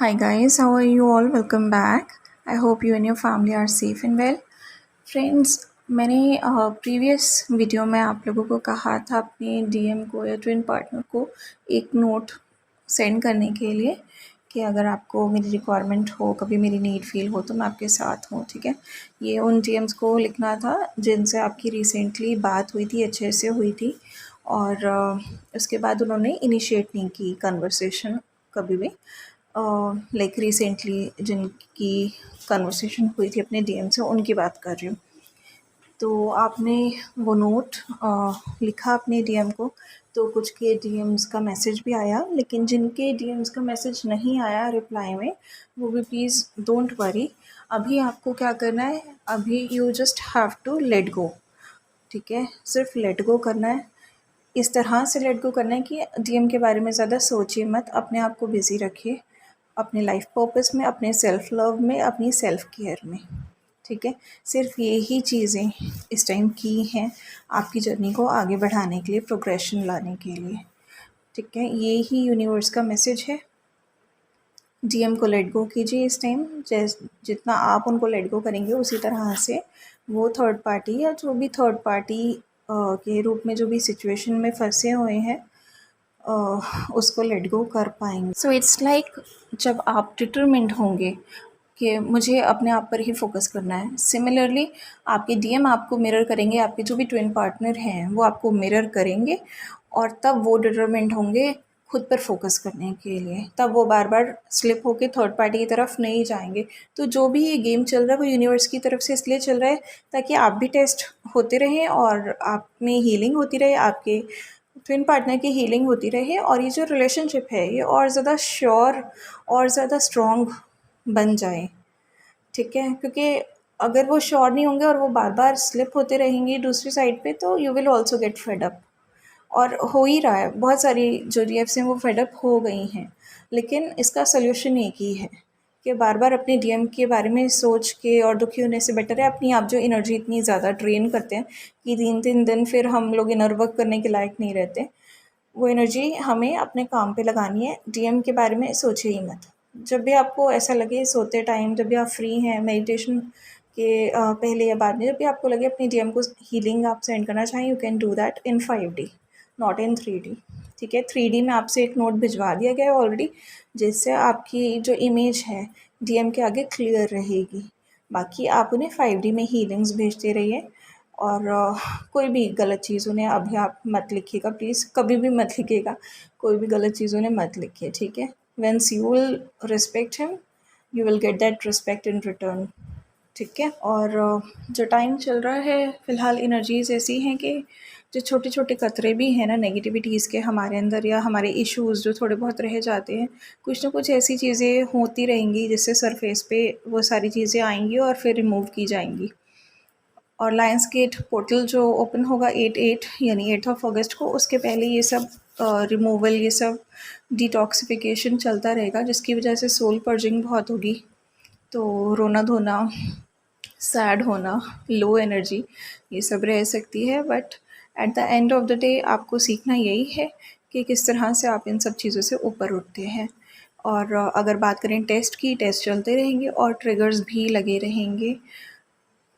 Hi guys, how are you all? Welcome back. I hope you and your family are safe and well. Friends, मैंने previous video में आप लोगों को कहा था अपने डीएम को या ट्विन पार्टनर को एक नोट सेंड करने के लिए कि अगर आपको मेरी रिक्वायरमेंट हो, कभी मेरी नीड फील हो तो मैं आपके साथ हूँ, ठीक है। ये उन डीएम्स को लिखना था जिनसे आपकी रिसेंटली बात हुई थी, अच्छे से हुई थी, और उसके बाद उन्होंने इनिशिएट नहीं की कन्वर्सेशन कभी भी। लाइक रिसेंटली जिनकी कन्वर्सेशन हुई थी अपने डीएम से, उनकी बात कर रही हूँ। तो आपने वो नोट लिखा अपने डीएम को, तो कुछ के डीएम्स का मैसेज भी आया, लेकिन जिनके डीएम्स का मैसेज नहीं आया रिप्लाई में, वो भी प्लीज़ डोंट वरी। अभी आपको क्या करना है, अभी you just have to let go, ठीक है। सिर्फ लेट गो करना है, इस तरह से लेट गो करना है कि डीएम के बारे में ज़्यादा सोचिए मत, अपने आप को बिज़ी रखिए अपने लाइफ पर्पस में, अपने सेल्फ लव में, अपनी सेल्फ केयर में, ठीक है। सिर्फ यही चीज़ें इस टाइम की हैं आपकी जर्नी को आगे बढ़ाने के लिए, प्रोग्रेशन लाने के लिए, ठीक है। ये ही यूनिवर्स का मैसेज है। डीएम को लेट गो कीजिए इस टाइम, जितना आप उनको लेट गो करेंगे उसी तरह से वो थर्ड पार्टी या जो भी थर्ड पार्टी के रूप में जो भी सिचुएशन में फंसे हुए हैं उसको लेट गो कर पाएंगे। सो इट्स लाइक जब आप डिटरमिन्ड होंगे कि मुझे अपने आप पर ही फोकस करना है, सिमिलरली आपके डीएम आपको मिरर करेंगे, आपके जो भी ट्विन पार्टनर हैं वो आपको मिरर करेंगे, और तब वो डिटरमिन्ड होंगे खुद पर फोकस करने के लिए, तब वो बार बार स्लिप होके थर्ड पार्टी की तरफ नहीं जाएंगे। तो जो भी ये गेम चल रहा है वो यूनिवर्स की तरफ से इसलिए चल रहा है ताकि आप भी टेस्ट होते रहें और आप में हीलिंग होती रहे, आपके ट्विन पार्टनर की हीलिंग होती रहे, और ये जो रिलेशनशिप है ये और ज़्यादा श्योर और ज़्यादा स्ट्रॉन्ग बन जाए, ठीक है। क्योंकि अगर वो श्योर नहीं होंगे और वो बार बार स्लिप होते रहेंगे दूसरी साइड पे, तो you will also get fed up, और हो ही रहा है। बहुत सारी जो डीएफ्स हैं वो फेड अप हो गई हैं, लेकिन इसका सोल्यूशन एक ही है कि बार बार अपने डीएम के बारे में सोच के और दुखी होने से बेटर है अपनी आप जो एनर्जी इतनी ज़्यादा ड्रेन करते हैं कि 3-3 दिन फिर हम लोग इनर वर्क करने के लायक नहीं रहते, वो एनर्जी हमें अपने काम पे लगानी है। डीएम के बारे में सोचिए ही मत। जब भी आपको ऐसा लगे सोते टाइम, जब भी आप फ्री हैं मेडिटेशन के पहले या बाद में, जब भी आपको लगे अपनी डीएम को हीलिंग आप सेंड करना चाहें, you can do that in 5D, not in 3D, ठीक है। 3D में आपसे एक नोट भिजवा दिया गया है ऑलरेडी, जिससे आपकी जो इमेज है डीएम के आगे क्लियर रहेगी। बाकी आप उन्हें 5D में हीलिंग्स भेजते रहिए, और कोई भी गलत चीज़ उन्हें अभी आप मत लिखिएगा प्लीज़, कभी भी मत लिखिएगा, कोई भी गलत चीज़ उन्हें मत लिखिए, ठीक है। Once you will respect him, you will get that respect in return, ठीक है। और जो टाइम चल रहा है फ़िलहाल, एनर्जीज़ ऐसी हैं कि जो छोटे छोटे कतरे भी हैं ना नेगेटिविटीज़ के हमारे अंदर, या हमारे इश्यूज़ जो थोड़े बहुत रह जाते हैं, कुछ ना कुछ ऐसी चीज़ें होती रहेंगी जिससे सरफेस पे वो सारी चीज़ें आएंगी और फिर रिमूव की जाएंगी। और लायंस गेट पोर्टल जो ओपन होगा 8/8 यानी 8 अगस्त को, उसके पहले ये सब रिमूवल, ये सब डिटॉक्सिफिकेशन चलता रहेगा, जिसकी वजह से सोल पर्जिंग बहुत होगी। तो रोना धोना, सैड होना, लो एनर्जी, ये सब रह सकती है, but at the end of the day आपको सीखना यही है कि किस तरह से आप इन सब चीज़ों से ऊपर उठते हैं। और अगर बात करें टेस्ट की, टेस्ट चलते रहेंगे और ट्रिगर्स भी लगे रहेंगे।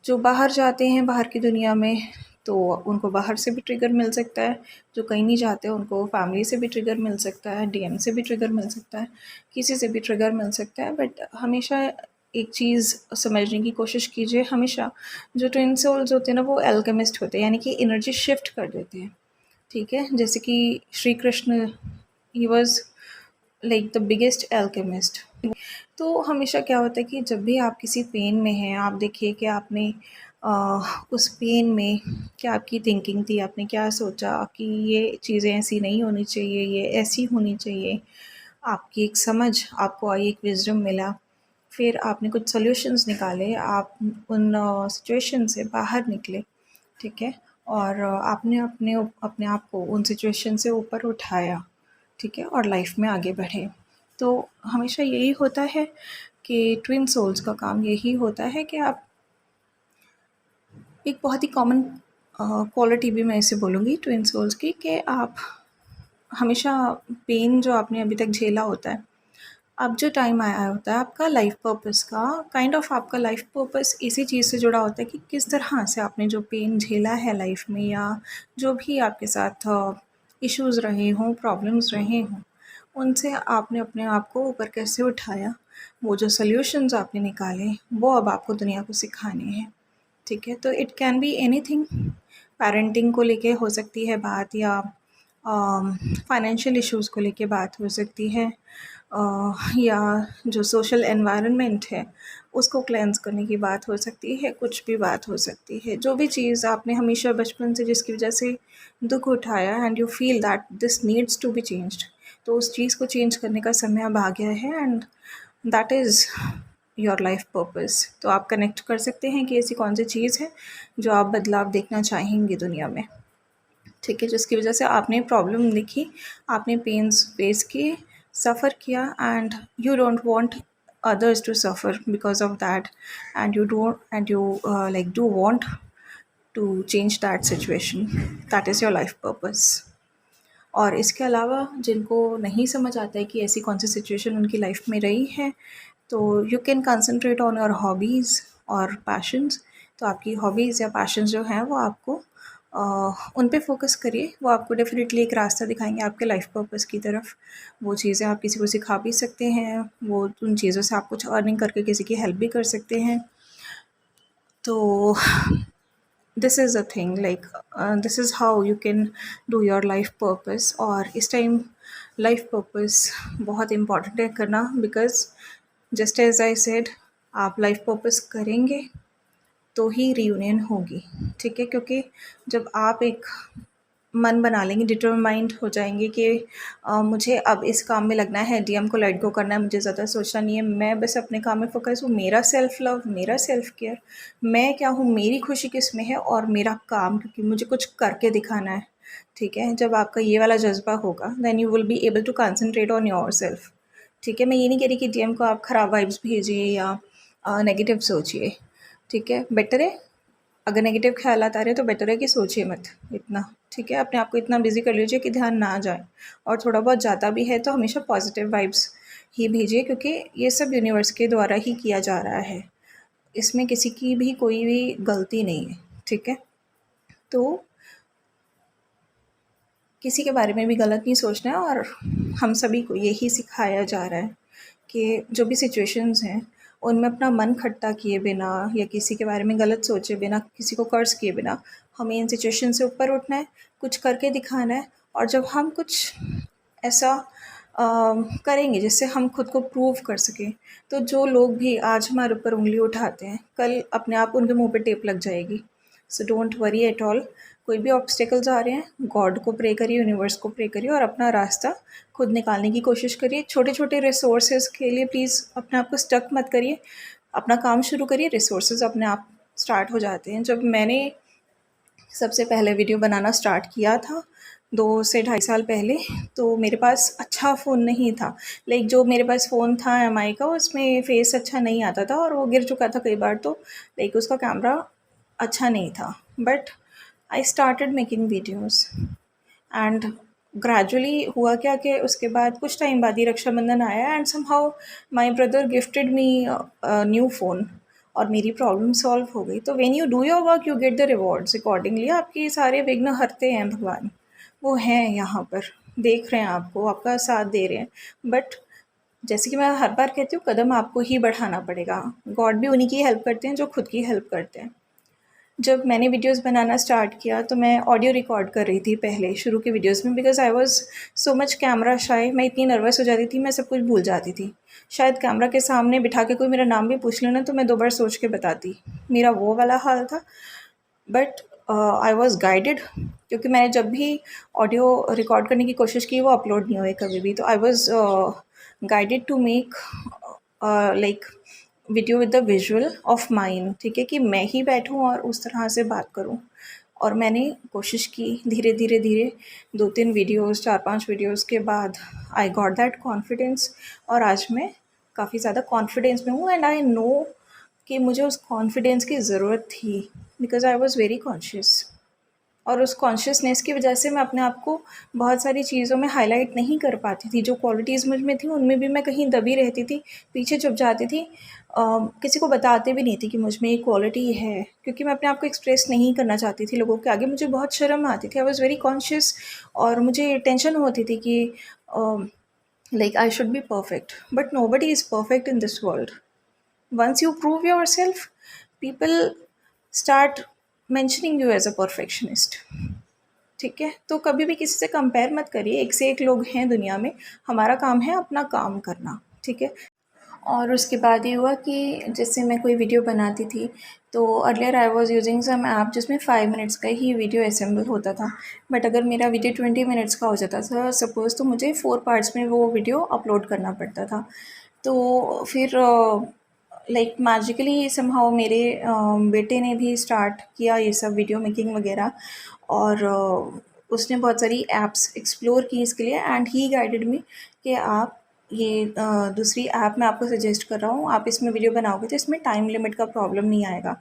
जो बाहर जाते हैं बाहर की दुनिया में, तो उनको बाहर से भी ट्रिगर मिल सकता है, जो कहीं नहीं जाते उनको फैमिली से भी ट्रिगर मिल सकता है, डीएम से भी ट्रिगर मिल सकता है, किसी से भी ट्रिगर मिल सकता है। बट हमेशा एक चीज़ समझने की कोशिश कीजिए, हमेशा जो ट्विन सोल्स होते हैं ना वो एल्केमिस्ट होते हैं, यानी कि एनर्जी शिफ्ट कर देते हैं, ठीक है। जैसे कि Shri Krishna, he was like the biggest alchemist. तो हमेशा क्या होता है कि जब भी आप किसी पेन में हैं, आप देखिए कि आपने उस पेन में क्या आपकी थिंकिंग थी, आपने क्या सोचा कि ये चीज़ें ऐसी नहीं होनी चाहिए, ये ऐसी होनी चाहिए। आपकी एक समझ आपको आई, एक विज़डम मिला, फिर आपने कुछ सॉल्यूशंस निकाले, आप उन सिचुएशन से बाहर निकले, ठीक है। और आपने अपने अपने आप को उन सिचुएशन से ऊपर उठाया, ठीक है, और लाइफ में आगे बढ़े। तो हमेशा यही होता है कि ट्विन सोल्स का काम यही होता है कि आप एक बहुत ही कॉमन क्वालिटी भी मैं इसे बोलूँगी ट्विन सोल्स की, कि आप हमेशा पेन जो आपने अभी तक झेला होता है अब जो टाइम आया होता है आपका लाइफ पर्पस का, काइंड ऑफ आपका लाइफ पर्पस इसी चीज़ से जुड़ा होता है कि किस तरह से आपने जो पेन झेला है लाइफ में, या जो भी आपके साथ इश्यूज़ रहे हों, प्रॉब्लम्स रहे हों, उनसे आपने अपने आप को ऊपर कैसे उठाया। वो जो सॉल्यूशंस आपने निकाले वो अब आपको दुनिया को सिखाने हैं। ठीक है, तो it can be anything. Parenting को लेके हो सकती है बात, या फाइनेंशियल इश्यूज़ को लेके बात हो सकती है, या जो सोशल एनवायरनमेंट है उसको क्लेंस करने की बात हो सकती है, कुछ भी बात हो सकती है। जो भी चीज़ आपने हमेशा बचपन से जिसकी वजह से दुख उठाया and you feel that this needs to be changed, तो उस चीज़ को चेंज करने का समय अब आ गया है, and that is your life purpose. तो आप कनेक्ट कर सकते हैं कि ऐसी कौन सी चीज़ है जो आप बदलाव देखना चाहेंगे दुनिया में। ठीक है, जिसकी वजह से आपने प्रॉब्लम देखी, आपने पेन्स फेस किए, सफ़र किया, and you don't want others to suffer because of that, and you like do want to change that situation. That is your life purpose. और इसके अलावा जिनको नहीं समझ आता है कि ऐसी कौन सी सिचुएशन उनकी लाइफ में रही है, तो you can concentrate on your hobbies और पैशंस। तो आपकी हॉबीज़ या पैशंस जो हैं वो आपको उन पे फोकस करिए, वो आपको डेफिनेटली एक रास्ता दिखाएंगे आपके लाइफ पर्पस की तरफ। वो चीज़ें आप किसी को सिखा भी सकते हैं, वो उन चीज़ों से आप कुछ अर्निंग करके किसी की हेल्प भी कर सकते हैं। तो this is a thing like this is how you can do your life purpose. और इस टाइम लाइफ पर्पस बहुत इम्पॉर्टेंट है करना, because just as I said, आप लाइफ पर्पस करेंगे तो ही रीयूनियन होगी। ठीक है, क्योंकि जब आप एक मन बना लेंगे, डिटरमाइंड हो जाएंगे कि मुझे अब इस काम में लगना है, डीएम को लेट गो करना है, मुझे ज़्यादा सोचना नहीं है, मैं बस अपने काम में फोकस हूँ, मेरा सेल्फ लव, मेरा सेल्फ केयर, मैं क्या हूँ, मेरी खुशी किस में है, और मेरा काम, क्योंकि मुझे कुछ करके दिखाना है। ठीक है, जब आपका ये वाला जज्बा होगा then you will be able to concentrate on yourself. ठीक है, मैं ये नहीं कह रही कि डीएम को आप ख़राब वाइब्स भेजिए या नेगेटिव सोचिए। ठीक है, बेटर है अगर नेगेटिव ख्यालात आ रहे हैं तो बेटर है कि सोचिए मत इतना। ठीक है, अपने आप को इतना बिजी कर लीजिए कि ध्यान ना जाए, और थोड़ा बहुत जाता भी है तो हमेशा पॉजिटिव वाइब्स ही भेजिए, क्योंकि ये सब यूनिवर्स के द्वारा ही किया जा रहा है, इसमें किसी की भी कोई भी गलती नहीं है। ठीक है, तो किसी के बारे में भी गलत नहीं सोचना है, और हम सभी को यही सिखाया जा रहा है कि जो भी सिचुएशंस हैं उनमें अपना मन खट्टा किए बिना या किसी के बारे में गलत सोचे बिना, किसी को कर्ज किए बिना, हमें इन सिचुएशन से ऊपर उठना है, कुछ करके दिखाना है। और जब हम कुछ ऐसा करेंगे जिससे हम खुद को प्रूव कर सकें, तो जो लोग भी आज हमारे ऊपर उंगली उठाते हैं कल अपने आप उनके मुंह पे टेप लग जाएगी। So don't worry at all. कोई भी ऑब्स्टिकल्स आ रहे हैं, गॉड को प्रे करिए, यूनिवर्स को प्रे करिए, और अपना रास्ता खुद निकालने की कोशिश करिए। छोटे छोटे रिसोर्सेज के लिए प्लीज़ अपने आप को स्टक मत करिए, अपना काम शुरू करिए, रिसोर्सेज अपने आप स्टार्ट हो जाते हैं। जब मैंने सबसे पहले वीडियो बनाना स्टार्ट किया था 2 से ढाई साल पहले, तो मेरे पास अच्छा फ़ोन नहीं था। लाइक जो मेरे पास फ़ोन था एमआई का, उसमें फेस अच्छा नहीं आता था और वो गिर चुका था कई बार, तो लाइक उसका कैमरा अच्छा नहीं था। But I started making videos, and gradually हुआ क्या कि उसके बाद कुछ टाइम बाद ही रक्षाबंधन आया, and somehow my brother gifted me new phone, और मेरी प्रॉब्लम सॉल्व हो गई। तो when you do your work you get the rewards accordingly. आपके सारे विघ्न हरते हैं भगवान, वो हैं यहाँ पर, देख रहे हैं आपको, आपका साथ दे रहे हैं। बट जैसे कि मैं हर बार कहती हूँ, कदम आपको ही बढ़ाना पड़ेगा। गॉड भी उन्हीं की हेल्प करते हैं जो खुद की हेल्प करते हैं। जब मैंने वीडियोस बनाना स्टार्ट किया तो मैं ऑडियो रिकॉर्ड कर रही थी पहले शुरू के वीडियोस में, because I was so much camera shy. मैं इतनी नर्वस हो जाती थी, मैं सब कुछ भूल जाती थी। शायद कैमरा के सामने बिठा के कोई मेरा नाम भी पूछ लेना तो मैं 2 बार सोच के बताती, मेरा वो वाला हाल था। बट आई वॉज गाइडेड, क्योंकि मैंने जब भी ऑडियो रिकॉर्ड करने की कोशिश की वो अपलोड नहीं हुए कभी भी। तो I was guided to make like video with the visual of mind. ठीक है, कि मैं ही बैठूं और उस तरह से बात करूं। और मैंने कोशिश की, धीरे धीरे धीरे 2-3 वीडियोस, 4-5 वीडियोस के बाद आई गॉट दैट कॉन्फिडेंस, और आज मैं काफ़ी ज़्यादा कॉन्फिडेंस में हूँ। एंड आई नो कि मुझे उस कॉन्फिडेंस की ज़रूरत थी, because I was very conscious. और उस कॉन्शियसनेस की वजह से मैं अपने आप को बहुत सारी चीज़ों में हाईलाइट नहीं कर पाती थी। जो क्वालिटीज़ मुझ में थी उनमें भी मैं कहीं दबी रहती थी, पीछे छुप जाती थी। किसी को बताते भी नहीं थी कि मुझ में ये क्वालिटी है, क्योंकि मैं अपने आप को एक्सप्रेस नहीं करना चाहती थी लोगों के आगे। मुझे बहुत शर्म आती थी, आई वॉज़ वेरी कॉन्शियस, और मुझे टेंशन होती थी कि like I should be perfect, but nobody is perfect in this world. Once you prove yourself, people start mentioning you as a perfectionist. ठीक है, तो कभी भी किसी से कंपेयर मत करिए। एक से एक लोग हैं दुनिया में, हमारा काम है अपना काम करना, ठीक है। और उसके बाद ये हुआ कि जैसे मैं कोई वीडियो बनाती थी, तो earlier I was using some app जिसमें 5 मिनट्स का ही वीडियो असेंबल होता था। बट अगर मेरा वीडियो 20 मिनट्स का हो जाता था सपोज़, तो मुझे 4 पार्ट्स में वो वीडियो अपलोड करना पड़ता था। तो फिर लाइक मैजिकली समहाउ मेरे बेटे ने भी स्टार्ट किया ये सब वीडियो मेकिंग वगैरह, और उसने बहुत सारी ऐप्स एक्सप्लोर की इसके लिए, एंड ही गाइडेड मी कि आप ये दूसरी ऐप मैं आपको सजेस्ट कर रहा हूँ, आप इसमें वीडियो बनाओगे तो इसमें टाइम लिमिट का प्रॉब्लम नहीं आएगा।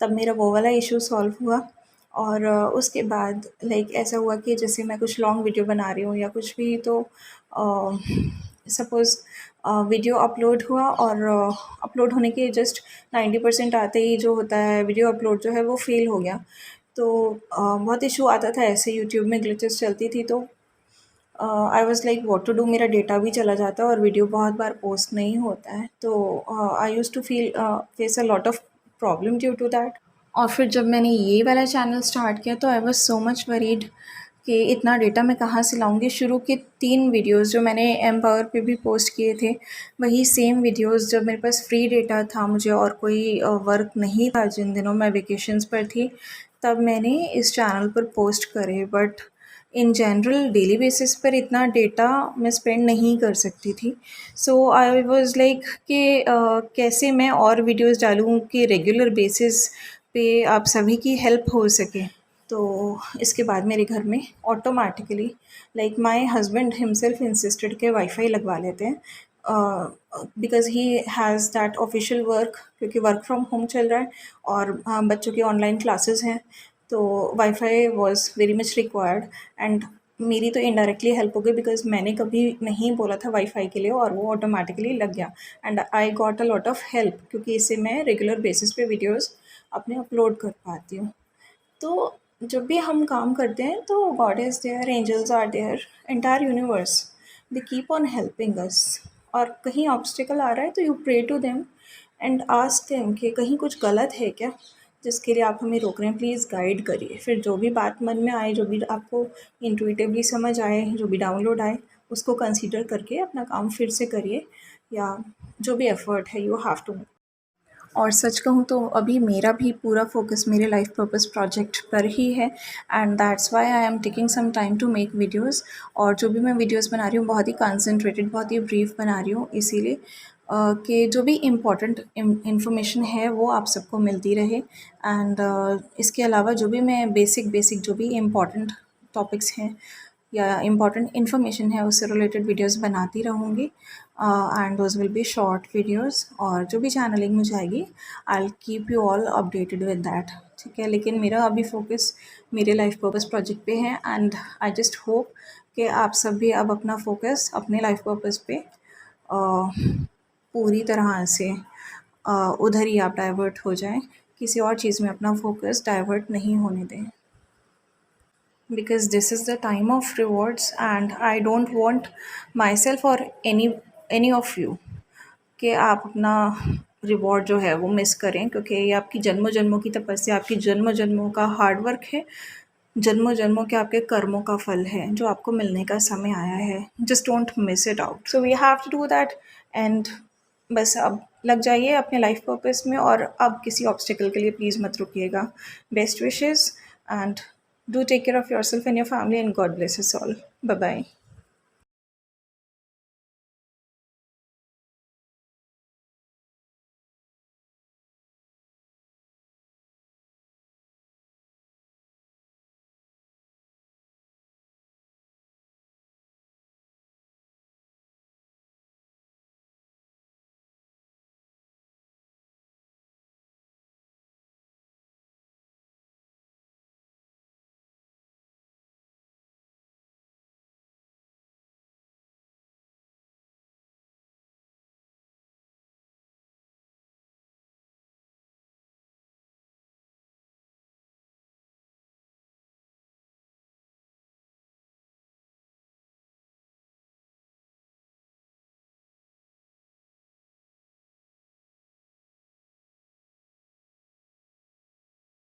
तब मेरा वो वाला इशू सॉल्व हुआ। और उसके बाद लाइक ऐसा हुआ कि जैसे मैं कुछ लॉन्ग वीडियो बना रही हूँ या कुछ भी, तो सपोज़ वीडियो अपलोड हुआ, और अपलोड होने के जस्ट 90% आते ही जो होता है वीडियो अपलोड जो है वो फ़ेल हो गया। तो बहुत इशू आता था ऐसे, यूट्यूब में ग्लिचेस चलती थी, तो I was like what to do, मेरा डेटा भी चला जाता है और वीडियो बहुत बार पोस्ट नहीं होता है। तो I use to face a lot of problem due to that. और फिर जब मैंने ये वाला चैनल स्टार्ट किया तो I was so much worried कि इतना डेटा मैं कहाँ से लाऊँगी। शुरू के 3 वीडियोज़ जो मैंने एम्पावर पे भी पोस्ट किए थे, वही सेम वीडियोज़ जब मेरे पास फ्री डेटा था मुझे और कोई वर्क नहीं था, जिन दिनों मैं वेकेशंस पर थी, तब मैंने इस चैनल पर पोस्ट करे। But in general daily basis पर इतना डेटा मैं स्पेंड नहीं कर सकती थी। सो आई वाज़ लाइक कि कैसे मैं और वीडियोज़ डालूँ कि रेगुलर बेसिस पे आप सभी की हेल्प हो सके। तो इसके बाद मेरे घर में automatically like my husband himself insisted के वाईफाई लगवा लेते हैं, because he has that official work, क्योंकि वर्क फ्रॉम होम चल रहा है और बच्चों की ऑनलाइन क्लासेस हैं, तो wifi was very much required. And मेरी तो इनडायरेक्टली हेल्प हो गई, बिकॉज़ मैंने कभी नहीं बोला था वाईफाई के लिए और वो ऑटोमेटिकली लग गया, and I got a lot of help, क्योंकि इससे मैं रेगुलर बेसिस पे वीडियोज़ अपने अपलोड कर पाती हूँ। तो जब भी हम काम करते हैं तो God is there, angels are there, entire universe, they keep on helping us. और कहीं ऑब्स्टिकल आ रहा है तो you pray to them and ask them कि कहीं कुछ गलत है क्या, जिसके लिए आप हमें रोक रहे हैं, प्लीज़ गाइड करिए। फिर जो भी बात मन में आए, जो भी आपको इंट्यूटिवली समझ आए, जो भी डाउनलोड आए, उसको कंसीडर करके अपना काम फिर से करिए, या जो भी एफ़र्ट है यू हैव टू। और सच कहूँ तो अभी मेरा भी पूरा फ़ोकस मेरे लाइफ पर्पस प्रोजेक्ट पर ही है, and that's why I am taking some time to make videos. और जो भी मैं वीडियोस बना रही हूँ बहुत ही कंसंट्रेटेड, बहुत ही ब्रीफ बना रही हूँ, इसीलिए कि जो भी इम्पोर्टेंट इंफॉर्मेशन है वो आप सबको मिलती रहे। एंड इसके अलावा जो भी मैं बेसिक जो भी इम्पोर्टेंट टॉपिक्स हैं या इम्पॉर्टेंट इन्फॉर्मेशन है उससे रिलेटेड वीडियोस बनाती रहूँगी, and those will be short videos. और जो भी चैनलिंग में जाएगी I will keep you all updated with that, ठीक है। लेकिन मेरा अभी फोकस मेरे लाइफ पर्पस प्रोजेक्ट पे है, एंड आई जस्ट होप कि आप सब भी अब अपना फोकस अपने लाइफ पर्पस पे पूरी तरह से उधर ही आप डाइवर्ट हो जाएं, किसी और चीज़ में अपना फोकस डाइवर्ट नहीं होने दें, because this is the time of rewards and I don't want myself or any of you कि आप अपना रिवॉर्ड जो है वो मिस करें, क्योंकि ये आपकी जन्मों जन्मों की तपस्या, आपकी जन्मों जन्मों का हार्ड वर्क है, जन्मों जन्मों के आपके कर्मों का फल है जो आपको मिलने का समय आया है। Just don't miss it out, so we have to do that. And बस अब लग जाइए अपने लाइफ पर्पस में, और अब किसी ऑब्स्टिकल के लिए प्लीज़ मत रुकिएगा। Best wishes, and do take care of yourself and your family, and God bless us all. Bye bye.